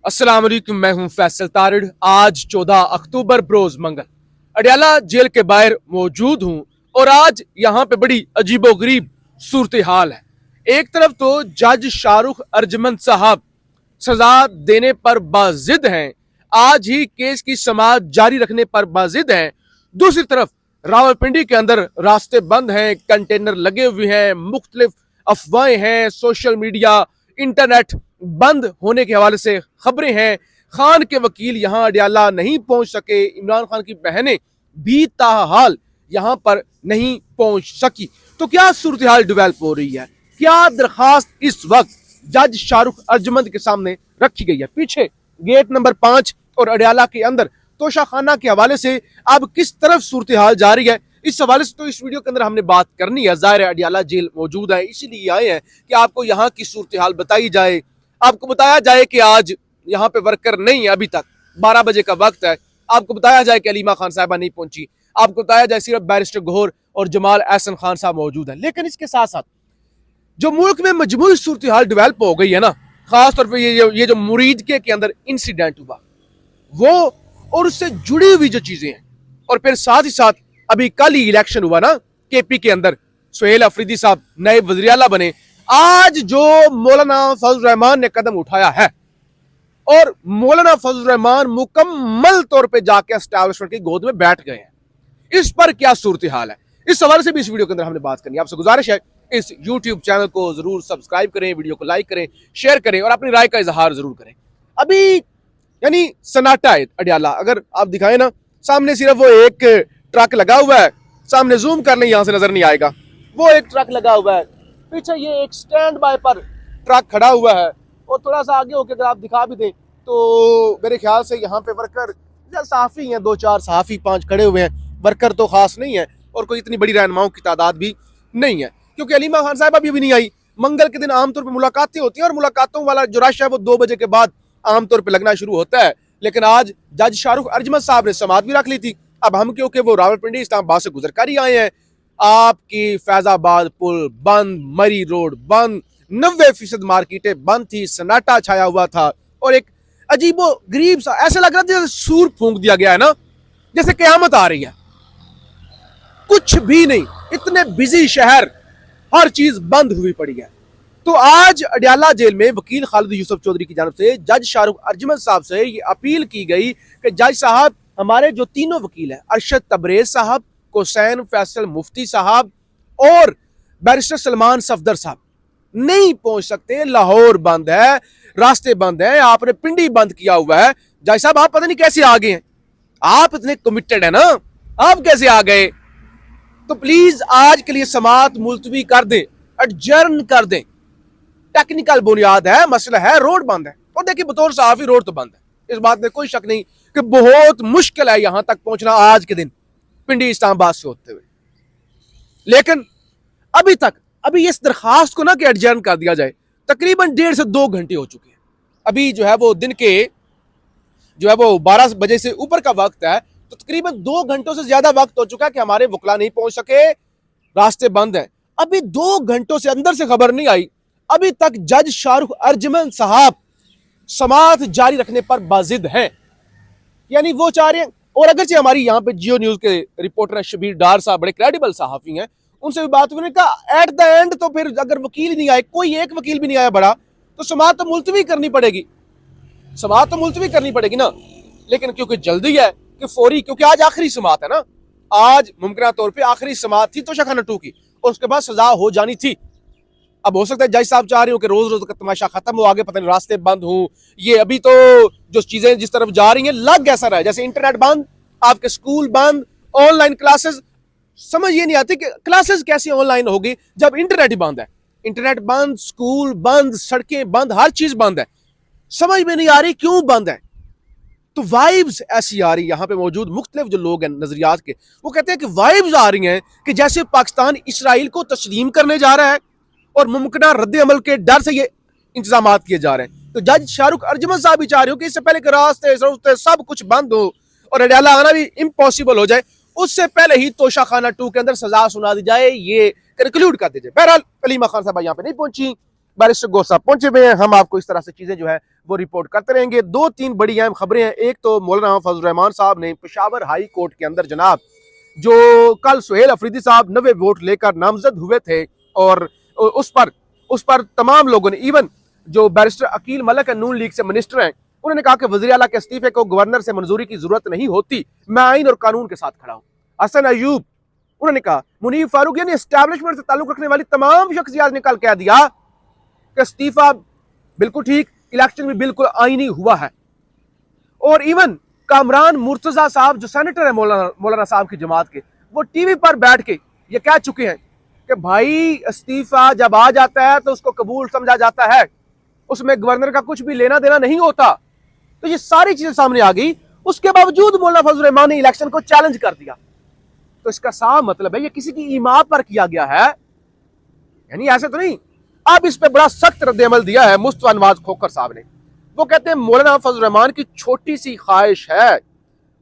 अस्सलाम वालेकुम, मैं हूं फैसल तारिड़। आज 14 अक्टूबर बरोज मंगल अडयाला जेल के बाहर मौजूद हूं और आज यहां पे बड़ी अजीबोगरीब सूरत हाल है। एक तरफ तो जज शाहरुख अर्जमंद साहब सजा देने पर बाजिद हैं, आज ही केस की समाअत जारी रखने पर बाजिद हैं। दूसरी तरफ रावलपिंडी के अंदर रास्ते बंद हैं, कंटेनर लगे हुए हैं, मुख्तलिफ अफवाहें हैं, सोशल मीडिया इंटरनेट बंद होने के हवाले से खबरें हैं। खान के वकील यहां अडयाला नहीं पहुंच सके, इमरान खान की बहनें भी ताहाल यहां पर नहीं पहुंच सकी। तो क्या सूरत हाल डिवेल्प हो रही है? क्या दरखास्त इस वक्त जज शाहरुख अर्जमंद के सामने रखी गई है? पीछे गेट नंबर 5 और अडयाला के अंदर तोशाखाना के हवाले से अब किस तरफ सूरत हाल जा रही है, इस हवाले से तो इस वीडियो के अंदर हमने बात करनी है। जाहिर है अडयाला जेल मौजूद है, इसीलिए आए हैं कि आपको यहाँ की सूरत हाल बताई जाए, आपको बताया जाए कि आज यहाँ पे वर्कर नहीं है, अभी तक 12 बजे का वक्त है। आपको बताया जाए कि अलीमा खान साहबा नहीं पहुंची, आपको बताया जाए सिर्फ बैरिस्टर गौहर और जमाल एहसन खान साहब मौजूद है। लेकिन इसके साथ साथ जो मुल्क में मजमूई सूरत हाल डेवलप हो गई है ना, खासतौर पर ये जो मुरीद के अंदर इंसिडेंट हुआ वो और उससे जुड़ी हुई जो चीजें हैं, और फिर साथ ही साथ अभी कल ही इलेक्शन हुआ ना केपी के अंदर, सुहेल अफरीदी साहब नए वज़ीर आला बने। आज जो मौलाना फजल रहमान ने कदम उठाया है, और मौलाना फजल रहमान मुकम्मल तौर पे जाके एस्टैब्लिशमेंट की गोद में बैठ गए हैं, इस पर क्या सूरत हाल है, इस हवाले से भी इस वीडियो के अंदर हमने बात करनी है। आपसे गुजारिश है इस यूट्यूब चैनल को जरूर सब्सक्राइब करें, वीडियो को लाइक करें, शेयर करें और अपनी राय का इजहार जरूर करें। अभी यानी सन्नाटा है अडयाला। अगर आप दिखाएं ना, सामने सिर्फ वो एक ट्रक लगा हुआ है, सामने जूम कर लें यहां से नजर नहीं आएगा, वो एक ट्रक लगा हुआ है, पीछे ये एक स्टैंड बाय पर ट्रक खड़ा हुआ है, और थोड़ा सा आगे होकर अगर आप दिखा भी दें तो मेरे ख्याल से यहाँ पे वर्कर सहाफी हैं, 2-4 सहाफी 5 खड़े हुए हैं, वर्कर तो खास नहीं है और कोई इतनी बड़ी रहनुमाओं की तादाद भी नहीं है, क्योंकि अलीमा खान साहब अभी भी नहीं आई। मंगल के दिन आमतौर पर मुलाकातें होती हैं और मुलाकातों वाला जो रश है वो 2 बजे के बाद आमतौर पर लगना शुरू होता है। लेकिन आज जज शाहरुख अर्जमंद साहब ने समाअत भी रख ली थी। अब हम क्योंकि वो रावलपिंडी इस्लामाबाद से गुजर कर ही आए हैं, आपकी फैजाबाद पुल बंद, मरी रोड बंद, 90% मार्केटें बंद थी, सन्नाटा छाया हुआ था और एक अजीबो गरीब सा ऐसा लग रहा था जैसे सूर फूंक दिया गया है ना, जैसे क़यामत आ रही है। कुछ भी नहीं, इतने बिजी शहर, हर चीज बंद हुई पड़ी है। तो आज अडयाला जेल में वकील खालिद यूसुफ चौधरी की जानब से जज शाहरुख अर्जमंद साहब से ये अपील की गई कि जज साहब, हमारे जो तीनों वकील हैं, अरशद तबरेज साहब, हुसैन फैसल मुफ्ती साहब और बैरिस्टर सलमान सफदर साहब नहीं पहुंच सकते, लाहौर बंद है, रास्ते बंद हैं, आपने पिंडी बंद किया हुआ है। जज साहब आप पता नहीं कैसे आ गए हैं, आप इतने कमिटेड है ना, आप कैसे आ गए? तो प्लीज आज के लिए समाअत मुलतवी कर दें, एडजर्न कर दें। टेक्निकल बुनियाद है, मसला है, रोड बंद है। और देखिए बतौर सहाफी रोड तो बंद है, इस बात में कोई शक नहीं कि बहुत मुश्किल है यहां तक पहुंचना आज के दिन पिंडी इस्लामाबाद से होते हुए। लेकिन अभी तक इस दरखास्त को ना कि एडजर्न कर दिया जाए, तकरीबन 1.5 से 2 घंटे हो चुके हैं। अभी जो है वो दिन के जो है वो 12 बजे से ऊपर का वक्त है, तो तकरीबन 2 घंटों से ज्यादा वक्त हो चुका है कि हमारे वकला नहीं पहुंच सके, रास्ते बंद हैं। अभी 2 घंटों से अंदर से खबर नहीं आई, अभी तक जज शाहरुख अर्जमंद साहब समाअत जारी रखने पर बाजिद हैं, यानी वो चाह रहे हैं। और अगरचे हमारी यहाँ पे जियो न्यूज के रिपोर्टर हैं शबीर डार साहब, बड़े क्रेडिबल सहाफी हैं, उनसे भी बात हुई, कहा एट द एंड तो फिर अगर वकील ही नहीं आए, कोई एक वकील भी नहीं आया बड़ा, तो समाअत तो मुलतवी करनी पड़ेगी, समाअत तो मुलतवी करनी पड़ेगी ना। लेकिन क्योंकि जल्दी है कि फौरी, क्योंकि आज आखिरी समाअत है ना, आज मुमकिन तौर पर आखिरी समाअत थी तोशाखाना 2 की, और उसके बाद सजा हो जानी थी। अब हो सकता है जज साहब चाह रहे हो कि रोज रोज का तमाशा खत्म हो, आगे पता नहीं रास्ते बंद हो, ये अभी तो जो चीजें जिस तरफ जा रही हैं लग ऐसा रहा है जैसे इंटरनेट बंद, आपके स्कूल बंद, ऑनलाइन क्लासेस। समझ ये नहीं आती कि क्लासेस कैसे ऑनलाइन होगी जब इंटरनेट ही बंद है। इंटरनेट बंद, स्कूल बंद, सड़कें बंद, हर चीज बंद है, समझ में नहीं आ रही क्यों बंद है। तो वाइब्स ऐसी आ रही, यहाँ पे मौजूद मुख्तलिफ जो लोग हैं नजरियात के, वो कहते हैं कि वाइब्स आ रही हैं कि जैसे पाकिस्तान इसराइल को तस्लीम करने जा रहा है और मुमकिन रद्द अमल के डर से ये इंतजाम किए जा रहे हैं। तो जज शाहरुख अर्जमंद साहब भी चाह रहे हो कि इससे पहले के रास्ते सब कुछ बंद हो और अडयाला आना भी इम्पॉसिबल हो जाए, उससे पहले ही तोशाखाना 2 के अंदर सजा सुना दी जाए, ये कंक्लूड कर दीजिए। बहरहाल अलीमा खान साहब यहाँ पे नहीं पहुंची, बैरिस्टर गौस साहब पहुंचे हुए हैं। हम आपको इस तरह से चीजें जो है वो रिपोर्ट करते रहेंगे। दो तीन बड़ी अहम खबरें हैं। एक तो मौलाना फजल रहमान साहब ने पेशावर हाई कोर्ट के अंदर जनाब जो कल सुहेल अफरीदी साहब 90 वोट लेकर नामजद हुए थे और उस पर तमाम लोगों ने, इवन जो बैरिस्टर अकील मलिक नून लीग से मिनिस्टर हैं, उन्होंने कहा कि वज़ीर आला के इस्तीफे को गवर्नर से मंजूरी की जरूरत नहीं होती, मैं आइन और कानून के साथ खड़ा हूं। हसन अयूब उन्होंने कहा, मुनीब फारूक यानी एस्टैब्लिशमेंट से ताल्लुक रखने वाली तमाम शख्सियात ने कल कह दिया कि इस्तीफा बिल्कुल ठीक, इलेक्शन भी बिल्कुल आईनी हुआ है। और इवन कामरान मुर्तजा साहब जो सेनेटर है मौलाना साहब की जमात के, वो टीवी पर बैठ के ये कह चुके हैं कि भाई इस्तीफा जब आ जाता है तो उसको कबूल समझा जाता है, उसमें गवर्नर का कुछ भी लेना देना नहीं होता। तो ये सारी चीजें सामने आ गई, उसके बावजूद मौलाना फजल रहमान ने इलेक्शन को चैलेंज कर दिया। तो इसका साफ मतलब है ये किसी की ईमाद पर किया गया है, यानी ऐसे तो नहीं। अब इस पे बड़ा सख्त रद्द-ए-अमल दिया है मुस्तफा नवाज खोखर साहब ने। वो कहते हैं मौलाना फजल रहमान की छोटी सी ख्वाहिश है।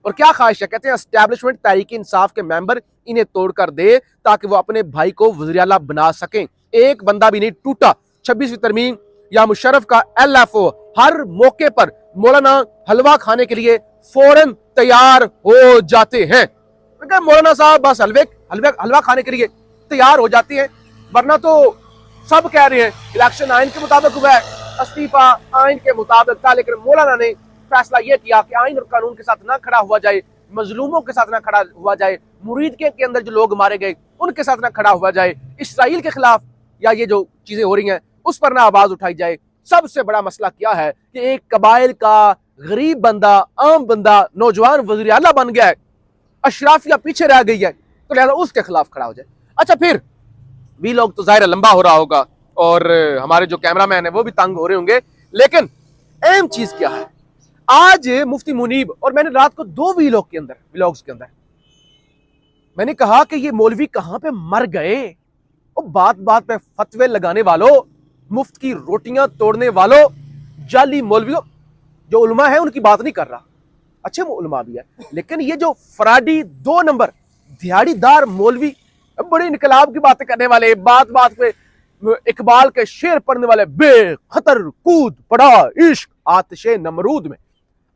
और क्या ख्वाहिश है? कहते हैं एस्टैब्लिशमेंट तहरीक इंसाफ के मेंबर इन्हें तोड़कर दे ताकि वो अपने भाई को वज़ीर आला बना सकें। एक बंदा भी नहीं टूटा। 26वीं तरमीम या मुशर्रफ का LFO हर मौके पर मौलाना हलवा खाने के लिए फौरन तैयार हो जाते हैं। मौलाना साहब बस हलवा खाने के लिए तैयार हो जाती हैं, वरना तो सब कह रहे हैं इलेक्शन आइन के मुताबिक हुआ है, इस्तीफा आइन के मुताबिक था। लेकिन मौलाना ने फैसला यह किया कि आइन और कानून के साथ ना खड़ा हुआ जाए, मजलूमों के साथ ना खड़ा हुआ जाए, मुरीद के अंदर जो लोग मारे गए उनके साथ ना खड़ा हुआ जाए, इसराइल के खिलाफ या ये जो चीजें हो रही हैं उस पर ना आवाज उठाई जाए। सबसे बड़ा मसला क्या है कि एक कबाइल का गरीब बंदा, आम बंदा, नौजवान वज़ीर आला बन गया है, अशराफिया पीछे रह गई है, तो लिहाजा उसके खिलाफ खड़ा हो जाए। अच्छा, फिर भी लोग तो जाहिर लंबा हो रहा होगा और हमारे जो कैमरामैन है वो भी तंग हो रहे होंगे, लेकिन अहम चीज क्या है? आज मुफ्ती मुनीब, और मैंने रात को 2 व्लॉग्स के अंदर मैंने कहा कि ये मौलवी कहां पे मर गए। और बात बात पे फतवे लगाने वालों, मुफ्त की रोटियां तोड़ने वालों, जाली मौलवियों, जो उलमा है उनकी बात नहीं कर रहा, अच्छे उलमा भी है, लेकिन ये जो फराडी 2 नंबर दिहाड़ीदार मौलवी, बड़े इनकलाब की बातें करने वाले, बात बात पे इकबाल के शेर पढ़ने वाले, बेखतर कूद पड़ा इश्क आतिशे नमरूद में।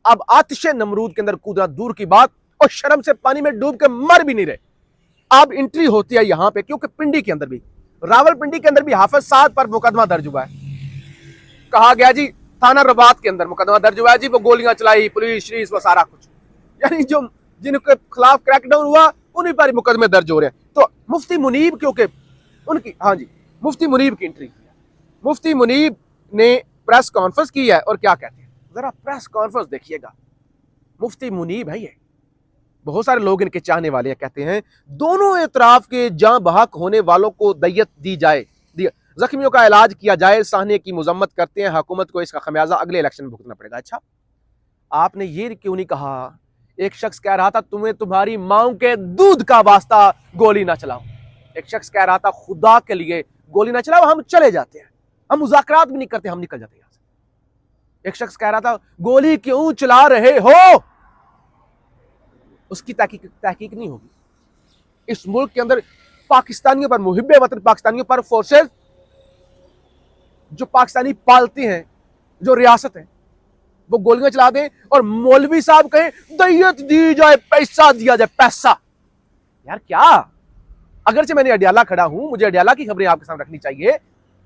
अब आतिशे नमरूद के अंदर कूदना दूर की बात, और शर्म से पानी में डूब के मर भी नहीं रहे। अब एंट्री होती है यहां पे, क्योंकि पिंडी के अंदर भी, रावलपिंडी के अंदर भी हाफिज साद पर मुकदमा दर्ज हुआ है। कहा गया जी थाना रबात के अंदर मुकदमा दर्ज हुआ है जी, वो गोलियां चलाई, पुलिस श्रीस वो सारा कुछ, यानी जो जिनके खिलाफ क्रैकडाउन हुआ उन्हीं पर मुकदमे दर्ज हो रहे हैं। तो मुफ्ती मुनीब, क्योंकि उनकी, हाँ जी, मुफ्ती मुनीब की एंट्री की है। मुफ्ती मुनीब ने प्रेस कॉन्फ्रेंस की है और क्या कहते हैं, जरा प्रेस कॉन्फ्रेंस देखिएगा। मुफ्ती मुनीब है ये, बहुत सारे लोग इनके चाहने वाले हैं। कहते हैं दोनों एतराफ के जां बहक होने वालों को दैयत दी जाए, जख्मियों का इलाज किया जाए। साहने की मुजम्मत करते हैं, हुकूमत को इसका खमियाजा अगले इलेक्शन में भुगतना पड़ेगा। अच्छा, आपने ये क्यों नहीं कहा? एक शख्स कह रहा था तुम्हें तुम्हारी मां के दूध का वास्ता गोली ना चलाओ। एक शख्स कह रहा था खुदा के लिए गोली ना चलाओ, हम चले जाते हैं, हम मुज़ाकरात भी नहीं करते, हम निकल जाते हैं यहां से। एक शख्स कह रहा था गोली क्यों चला रहे हो, उसकी तहकीक नहीं होगी। इस मुल्क के अंदर पाकिस्तानियों पर, मुहिब्बे वतन पाकिस्तानियों पर फोर्सेस जो पाकिस्तानी पालते हैं, जो रियासत है, वो गोलियां चला दें और मौलवी साहब कहें दैयत दी जाए, पैसा दिया जाए, पैसा। यार क्या, अगरचे मैंने अडियाला खड़ा हूं, मुझे अडियाला की खबरें आपके सामने रखनी चाहिए,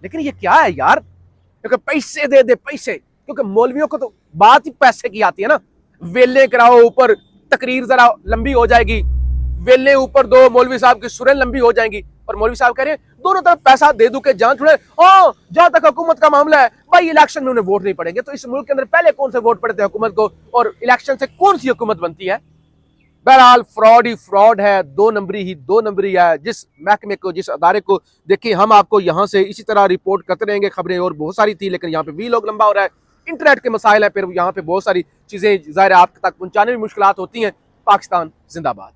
लेकिन ये क्या है यार, क्योंकि पैसे दे दे पैसे, क्योंकि मौलवियों को तो बात ही पैसे की आती है ना। वेले कराओ, ऊपर तकरीर जरा लंबी हो जाएगी, वेले ऊपर 2 मौलवी साहब की सुरें लंबी हो जाएंगी, और मौलवी साहब कह रहे हैं दोनों तरफ पैसा दे दू के जान छुड़े। जहां तक हुकूमत का मामला है भाई, इलेक्शन में उन्हें वोट नहीं पड़ेंगे, तो इस मुल्क के अंदर पहले कौन से वोट पड़ते हैं हुकूमत को, और इलेक्शन से कौन सी हुकूमत बनती है? बहरहाल फ्रॉड ही फ्रॉड है, 2 नंबरी ही 2 नंबरी है। जिस महकमे को, जिस अदारे को देखिए, हम आपको यहाँ से इसी तरह रिपोर्ट करते रहेंगे। खबरें और बहुत सारी थी, लेकिन यहाँ पे भी लोग लंबा हो रहा है, इंटरनेट के मसाइल है, फिर यहाँ पे बहुत सारी चीजें ज़ाहिर है आप तक पहुंचाने में मुश्किलात होती हैं। पाकिस्तान जिंदाबाद।